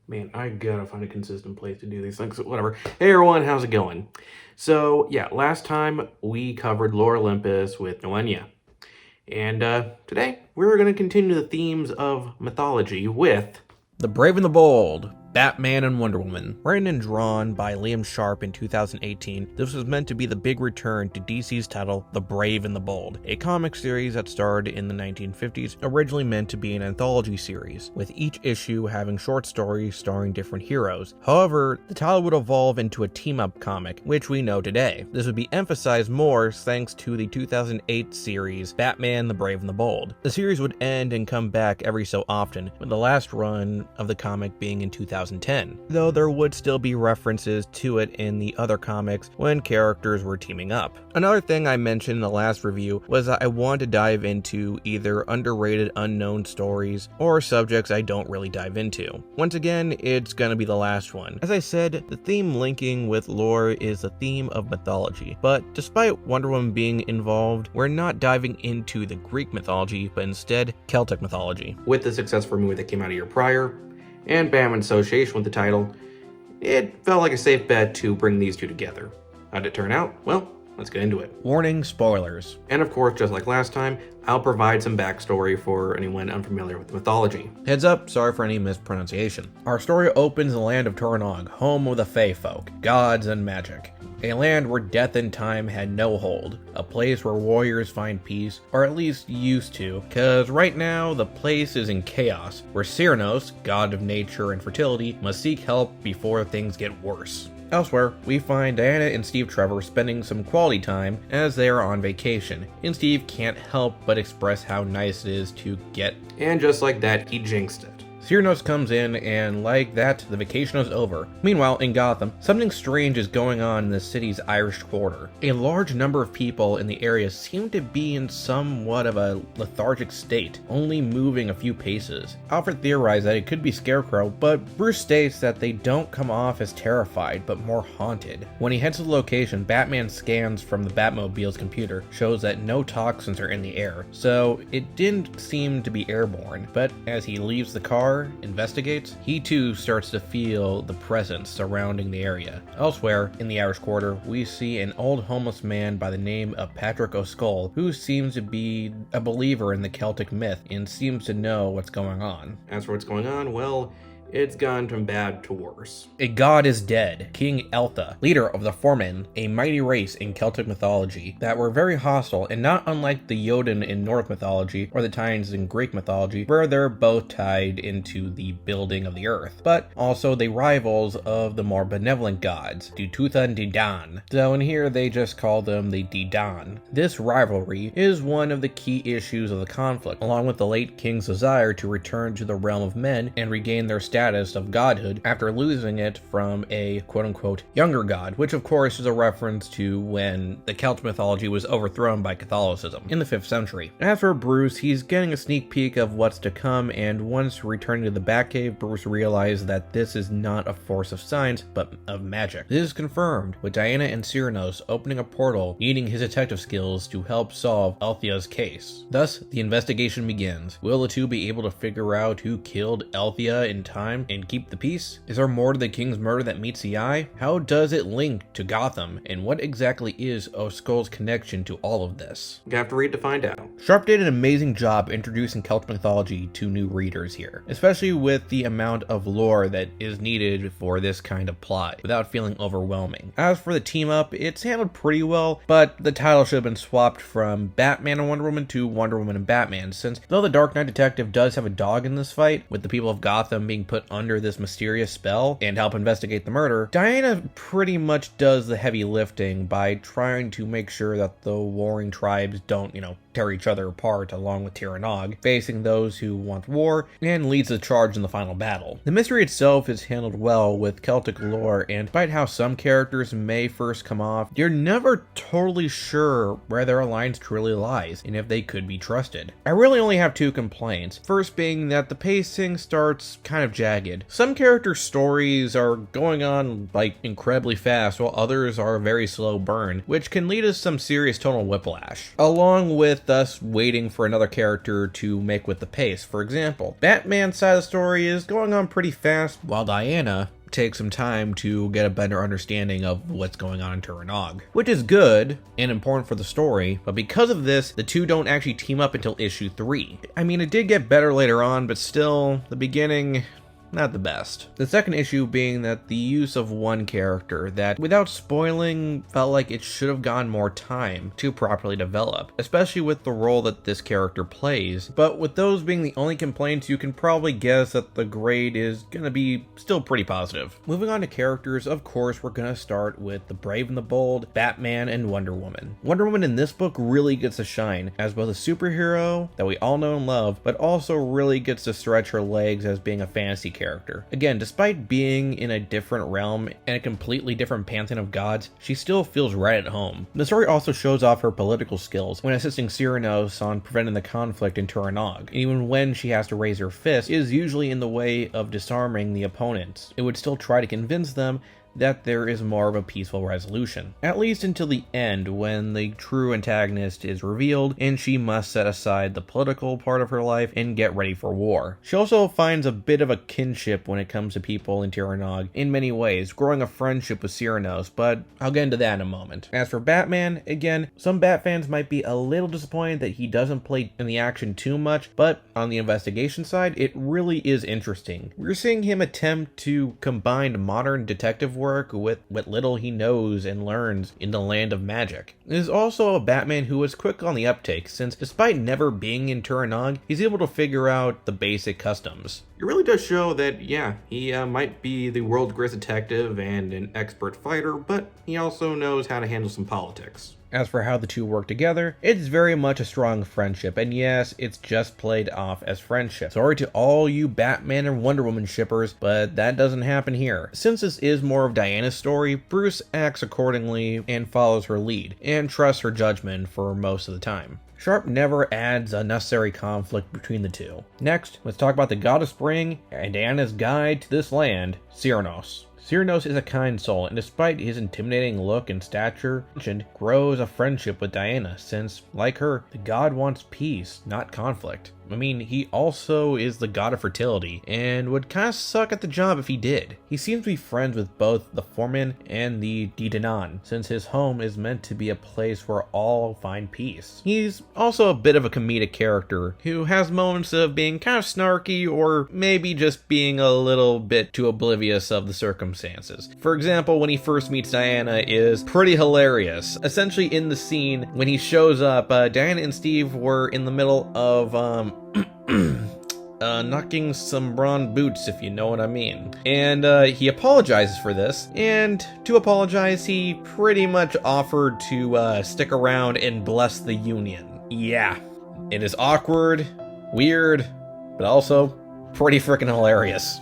Man, I gotta find a consistent place to do these things. Whatever. Hey everyone, how's it going? So yeah, last time we covered Lore Olympus with Millennia. And today we're gonna continue the themes of mythology with The Brave and the Bold, Batman and Wonder Woman. Written and drawn by Liam Sharp in 2018, this was meant to be the big return to DC's title, The Brave and the Bold, a comic series that started in the 1950s, originally meant to be an anthology series, with each issue having short stories starring different heroes. However, the title would evolve into a team-up comic, which we know today. This would be emphasized more thanks to the 2008 series, Batman, the Brave and the Bold. The series would end and come back every so often, with the last run of the comic being in 2010, though there would still be references to it in the other comics when characters were teaming up. Another thing I mentioned in the last review was that I wanted to dive into either underrated unknown stories or subjects I don't really dive into. Once again, it's gonna be the last one. As I said, the theme linking with lore is the theme of mythology, but despite Wonder Woman being involved, we're not diving into the Greek mythology, but instead Celtic mythology. with the successful movie that came out a year prior, and Batman association with the title, it felt like a safe bet to bring these two together. How'd it turn out? Well, let's get into it. Warning, spoilers. And of course, just like last time, I'll provide some backstory for anyone unfamiliar with the mythology. Heads up, sorry for any mispronunciation. Our story opens in the land of Turanog, home of the Fae folk, gods and magic. A land where death and time had no hold. A place where warriors find peace, or at least used to, cause right now the place is in chaos, where Cyrnos, god of nature and fertility, must seek help before things get worse. Elsewhere, we find Diana and Steve Trevor spending some quality time as they are on vacation, and Steve can't help but express how nice it is to get. And just like that, he jinxed it. Cyrnos comes in, and like that, the vacation is over. Meanwhile, in Gotham, something strange is going on in the city's Irish Quarter. A large number of people in the area seem to be in somewhat of a lethargic state, only moving a few paces. Alfred theorized that it could be Scarecrow, but Bruce states that they don't come off as terrified, but more haunted. When he heads to the location, Batman scans from the Batmobile's computer, shows that no toxins are in the air, so it didn't seem to be airborne. But as he leaves the car, investigates, he too starts to feel the presence surrounding the area. Elsewhere, in the Irish Quarter, we see an old homeless man by the name of Patrick O'Skull, who seems to be a believer in the Celtic myth and seems to know what's going on. As for what's going on, well, it's gone from bad to worse. A god is dead, King Eltha, leader of the Foremen, a mighty race in Celtic mythology that were very hostile and not unlike the Jotun in Norse mythology or the Titans in Greek mythology, where they're both tied into the building of the earth, but also the rivals of the more benevolent gods, Dututha and Didan. So in here they just call them the Didan. This rivalry is one of the key issues of the conflict, along with the late king's desire to return to the realm of men and regain their status of godhood after losing it from a quote-unquote younger god, which of course is a reference to when the Celtic mythology was overthrown by Catholicism in the 5th century. As for Bruce, he's getting a sneak peek of what's to come, and once returning to the Batcave, Bruce realizes that this is not a force of science, but of magic. This is confirmed with Diana and Cyrnos opening a portal, needing his detective skills to help solve Althea's case. Thus, the investigation begins. Will the two be able to figure out who killed Althea in time and keep the peace? Is there more to the king's murder that meets the eye? How does it link to Gotham? And what exactly is O'Skull's connection to all of this? You have to read to find out. Sharp did an amazing job introducing Celtic mythology to new readers here, especially with the amount of lore that is needed for this kind of plot, without feeling overwhelming. As for the team up, it's handled pretty well, but the title should have been swapped from Batman and Wonder Woman to Wonder Woman and Batman, since though the Dark Knight detective does have a dog in this fight, with the people of Gotham being put under this mysterious spell and help investigate the murder, Diana pretty much does the heavy lifting by trying to make sure that the warring tribes don't, tear each other apart along with Tiranog, facing those who want war, and leads the charge in the final battle. The mystery itself is handled well with Celtic lore, and despite how some characters may first come off, you're never totally sure where their alliance truly lies, and if they could be trusted. I really only have two complaints. First being that the pacing starts kind of jagged. Some character stories are going on incredibly fast, while others are a very slow burn, which can lead to some serious tonal whiplash. Along with thus waiting for another character to make with the pace. For example, Batman's side of the story is going on pretty fast, while Diana takes some time to get a better understanding of what's going on in Turanog, which is good and important for the story, but because of this, the two don't actually team up until issue 3. I mean, it did get better later on, but still, the beginning, not the best. The second issue being that the use of one character that, without spoiling, felt like it should have gotten more time to properly develop, especially with the role that this character plays. But with those being the only complaints, you can probably guess that the grade is gonna be still pretty positive. Moving on to characters, of course, we're gonna start with the brave and the bold, Batman and Wonder Woman. Wonder Woman in this book really gets to shine as both a superhero that we all know and love, but also really gets to stretch her legs as being a fantasy character. Again, despite being in a different realm and a completely different pantheon of gods, she still feels right at home. The story also shows off her political skills when assisting Cyrano on preventing the conflict in Turanog. Even when she has to raise her fist, it is usually in the way of disarming the opponents. It would still try to convince them that there is more of a peaceful resolution, at least until the end when the true antagonist is revealed and she must set aside the political part of her life and get ready for war. She also finds a bit of a kinship when it comes to people in Tiranog in many ways, growing a friendship with Cyrano's, but I'll get into that in a moment. As for Batman, again, some Bat fans might be a little disappointed that he doesn't play in the action too much, but on the investigation side, it really is interesting. We're seeing him attempt to combine modern detective work with what little he knows and learns in the land of magic. It is also a Batman who is quick on the uptake, since despite never being in Turanog, he's able to figure out the basic customs. It really does show that, yeah, he might be the world's greatest detective and an expert fighter, but he also knows how to handle some politics. As for how the two work together, it's very much a strong friendship, and yes, it's just played off as friendship. Sorry to all you Batman and Wonder Woman shippers, but that doesn't happen here. Since this is more of Diana's story, Bruce acts accordingly and follows her lead, and trusts her judgment for most of the time. Sharp never adds unnecessary conflict between the two. Next, let's talk about the God of Spring and Diana's guide to this land, Cyrnos. Cyrnos is a kind soul, and despite his intimidating look and stature, grows a friendship with Diana, since, like her, the god wants peace, not conflict. I mean, he also is the god of fertility, and would kinda suck at the job if he did. He seems to be friends with both the Foreman and the Didanon, since his home is meant to be a place where all find peace. He's also a bit of a comedic character, who has moments of being kind of snarky, or maybe just being a little bit too oblivious of the circumstances. For example, when he first meets Diana is pretty hilarious. Essentially in the scene, when he shows up, Diana and Steve were in the middle of, knocking some brawn boots, if you know what I mean. And he apologizes for this, and to apologize, he pretty much offered to stick around and bless the union. Yeah, it is awkward, weird, but also pretty freaking hilarious.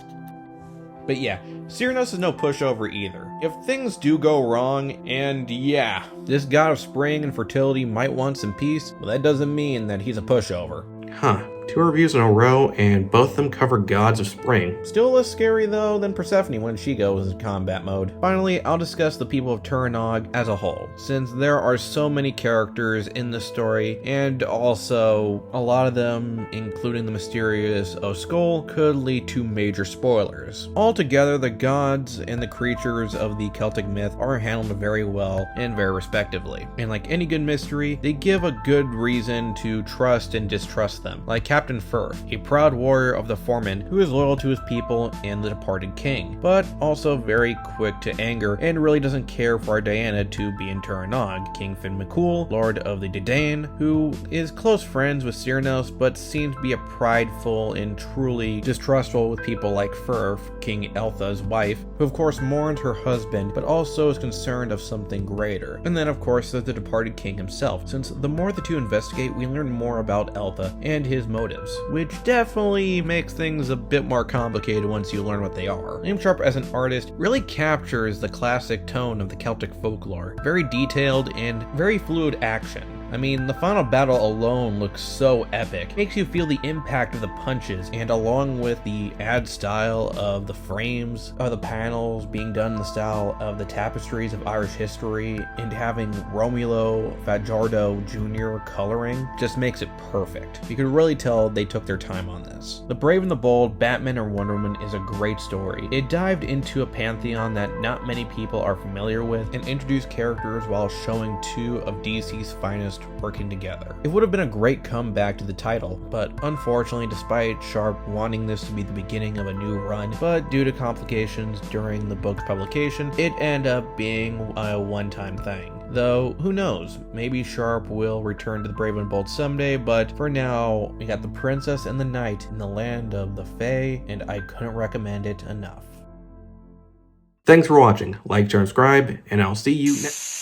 But yeah, Cyrnos is no pushover either. If things do go wrong, and yeah, this god of spring and fertility might want some peace, well, that doesn't mean that he's a pushover. Huh. 2 reviews in a row, and both of them cover gods of spring. Still less scary though than Persephone when she goes in combat mode. Finally, I'll discuss the people of Turanog as a whole, since there are so many characters in the story, and also a lot of them, including the mysterious O'Skull, could lead to major spoilers. Altogether, the gods and the creatures of the Celtic myth are handled very well and very respectively. And like any good mystery, they give a good reason to trust and distrust them. Like Captain Fur, a proud warrior of the Foreman who is loyal to his people and the departed king, but also very quick to anger and really doesn't care for our Diana to be in Turanog. King Fin McCool, Lord of the Dadain, who is close friends with Cyrnos but seems to be a prideful and truly distrustful with people like Fur, King Eltha's wife, who of course mourns her husband but also is concerned of something greater. And then of course there's the departed king himself, since the more the two investigate, we learn more about Eltha and his motives, which definitely makes things a bit more complicated once you learn what they are. Liam Sharp as an artist really captures the classic tone of the Celtic folklore, very detailed and very fluid action. I mean, the final battle alone looks so epic. It makes you feel the impact of the punches, and along with the ad style of the frames of the panels being done in the style of the tapestries of Irish history, and having Romulo Fajardo Jr. coloring just makes it perfect. You can really tell they took their time on this. The Brave and the Bold, Batman or Wonder Woman is a great story. It dived into a pantheon that not many people are familiar with and introduced characters while showing two of DC's finest working together. It would have been a great comeback to the title, but unfortunately, despite Sharp wanting this to be the beginning of a new run, but due to complications during the book's publication, it ended up being a one-time thing. Though, who knows, maybe Sharp will return to the Brave and Bold someday, but for now, we got the Princess and the Knight in the land of the Fae, and I couldn't recommend it enough. Thanks for watching. Like, share, and subscribe, and I'll see you next.